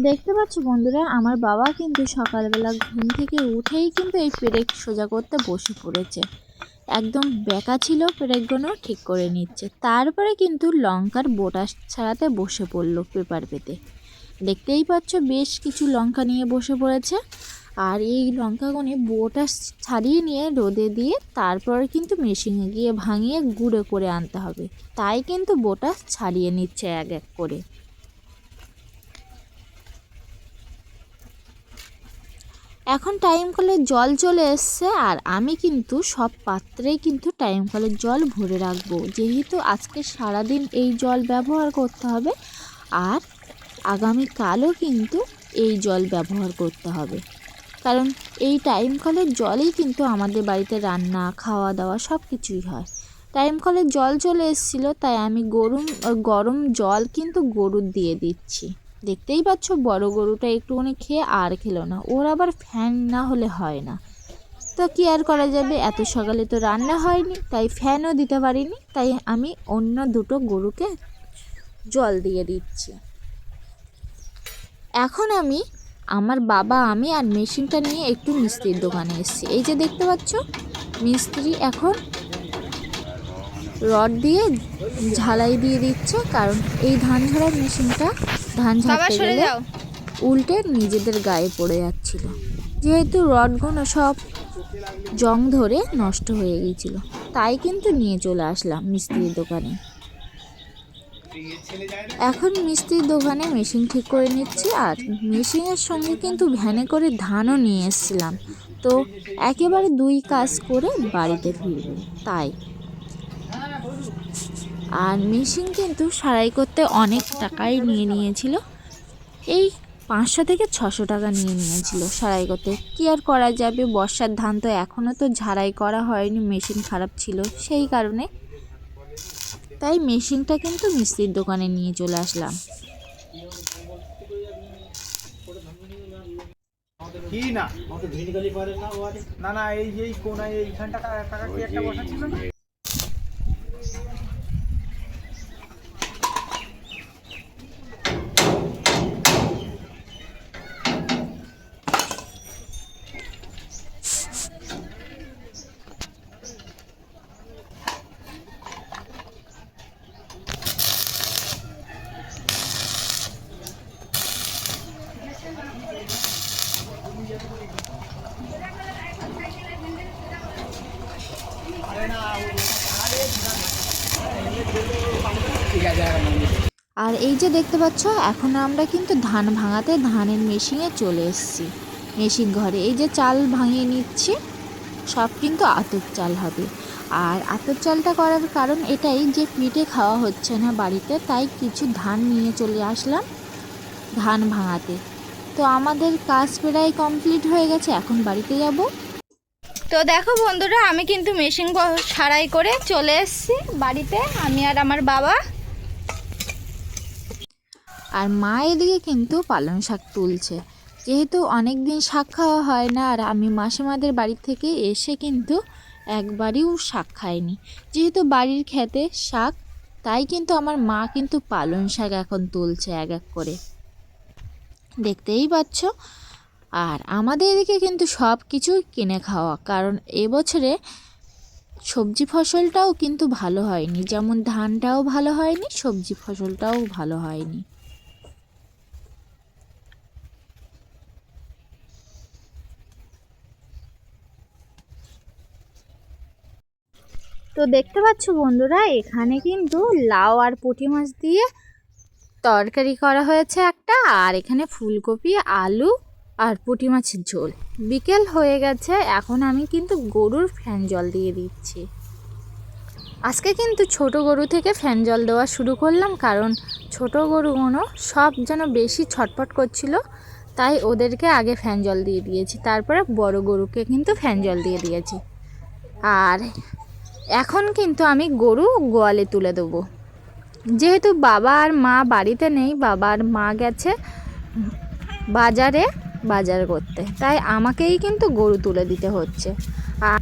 দেখতে পাচ্ছ বন্ধুরা, আমার বাবা কিন্তু সকালবেলা ঘুম থেকে উঠেই কিন্তু এই পেরেক সোজা করতে বসে পড়েছে। একদম বেঁকা ছিল, পেরেকগুলো ঠিক করে নিচ্ছে। তারপরে কিন্তু লঙ্কার বোটা ছাড়াতে বসে পড়লো পেপার পেতে। দেখতেই পাচ্ছ বেশ কিছু লঙ্কা নিয়ে বসে পড়েছে। আর এই লঙ্কাগুলো বোটা ছাড়িয়ে নিয়ে রোদে দিয়ে তারপরে কিন্তু মেশিনে গিয়ে ভাঙিয়ে গুঁড়ো করে আনতে হবে। তাই কিন্তু বোটা ছাড়িয়ে নিচ্ছে এক এক করে। এখন টাইম কলের জল চলে এসছে, আর আমি কিন্তু সব পাত্রেই কিন্তু টাইম কলের জল ভরে রাখবো, যেহেতু আজকে সারাদিন এই জল ব্যবহার করতে হবে আর আগামীকালও কিন্তু এই জল ব্যবহার করতে হবে। কারণ এই টাইম কলের জলেই কিন্তু আমাদের বাড়িতে রান্না খাওয়া দাওয়া সব কিছুই হয়। টাইম কলের জল চলে এসেছিলো, তাই আমি গরম জল কিন্তু গরুর দিয়ে দিচ্ছি। দেখতেই পাচ্ছ বড় গরুটা একটুখানি খেয়ে আর খেলো না, ওর আবার ফ্যান না হলে হয় না। তো কি আর করা যাবে, এত সকালে তো রান্না হয়নি, তাই ফ্যানও দিতে পারিনি, তাই আমি অন্য দুটো গরুকে জল দিয়ে দিচ্ছি। এখন আমার বাবা আমি আর মেশিনটা নিয়ে একটু মিস্ত্রির দোকানে এসেছি। এই যে দেখতে পাচ্ছ মিস্ত্রি এখন রড দিয়ে ঝালাই দিয়ে দিচ্ছে, কারণ এই ধান ঝাড়ার মেশিনটা ধান ঝাড়তে গেলে উল্টে নিজেদের গায়ে পড়ে যাচ্ছিল, যেহেতু রডগুলো সব জং ধরে নষ্ট হয়ে গিয়েছিল। তাই কিন্তু নিয়ে চলে আসলাম মিস্ত্রির দোকানে। এখন মিস্ত্রির দোকানে মেশিন ঠিক করে নিচ্ছি, আর মেশিনের সঙ্গে কিন্তু ভ্যানে করে ধানও নিয়ে এসেছিলাম। তো একেবারে দুই কাজ করে বাড়িতে ফিরব তাই। আর মেশিন কিন্তু সারাই করতে অনেক টাকাই নিয়েছিল, এই 500 থেকে 600 টাকা নিয়েছিল সারাই করতে। কি আর করা যাবে, বর্ষার ধান তো এখনও তো ঝাড়াই করা হয়নি, মেশিন খারাপ ছিল সেই কারণে। তাই মেশিনটা কিন্তু মিস্ত্রির দোকানে নিয়ে চলে আসলাম। কি না না না এই যে কোনায় এইখানটা টাকা কি একটা বসা ছিল না। আর এই যে দেখতে পাচ্ছ এখন আমরা কিন্তু ধান ভাঙাতে ধানের মেশিনে চলে এসেছি। মেশিন ঘরে এই যে চাল ভাঙিয়ে নিচ্ছি, সব কিন্তু আতপ চাল হবে। আর আতপ চালটা করার কারণ এটাই যে পিঠে খাওয়া হচ্ছে না বাড়িতে, তাই কিছু ধান নিয়ে চলে আসলাম ধান ভাঙাতে। তো আমাদের কাজ প্রায় কমপ্লিট হয়ে গেছে, এখন বাড়িতে যাব। তো দেখো বন্ধুরা, আমি কিন্তু মেশিন সারাই করে চলে এসেছি বাড়িতে, আমি আর আমার বাবা। আর মা এদিকে কিন্তু পালং শাক তুলছে, যেহেতু অনেক দিন শাক খাওয়া হয় না, আর আমি মাসিমাদের বাড়ি থেকে এসে কিন্তু একবারও শাক খাইনি। যেহেতু বাড়ির খেতে শাক, তাই কিন্তু আমার মা কিন্তু পালং শাক এখন তুলছে এক এক করে, দেখতেই পাচ্ছ। আর আমাদের এদিকে কিন্তু সব কিছুই কিনে খাওয়া, কারণ এবছরে সবজি ফসলটাও কিন্তু ভালো হয়নি, যেমন ধানটাও ভালো হয়নি, সবজি ফসলটাও ভালো হয়নি। তো দেখতে পাচ্ছ বন্ধুরা, এখানে কিন্তু লাউ আর পুঁটি মাছ দিয়ে তরকারি করা হয়েছে একটা, আর এখানে ফুলকপি আলু আর পুঁটি মাছের ঝোল। বিকেল হয়ে গেছে, এখন আমি কিন্তু গরুর ফ্যান জল দিয়ে দিচ্ছি। আজকে কিন্তু ছোট গরু থেকে ফ্যান জল দেওয়া শুরু করলাম, কারণ ছোট গরুগুলো সব যেন বেশি ছটফট করছিল, তাই ওদেরকে আগে ফ্যান জল দিয়ে দিয়েছি, তারপরে বড় গরুকে কিন্তু ফ্যান জল দিয়ে দিয়েছি। আর এখন কিন্তু আমি গরু গোয়ালে তুলে দেবো, যেহেতু বাবা আর মা বাড়িতে নেই, বাবা আর মা গেছে বাজারে বাজার করতে, তাই আমাকেই কিন্তু গরু তুলে দিতে হচ্ছে। আর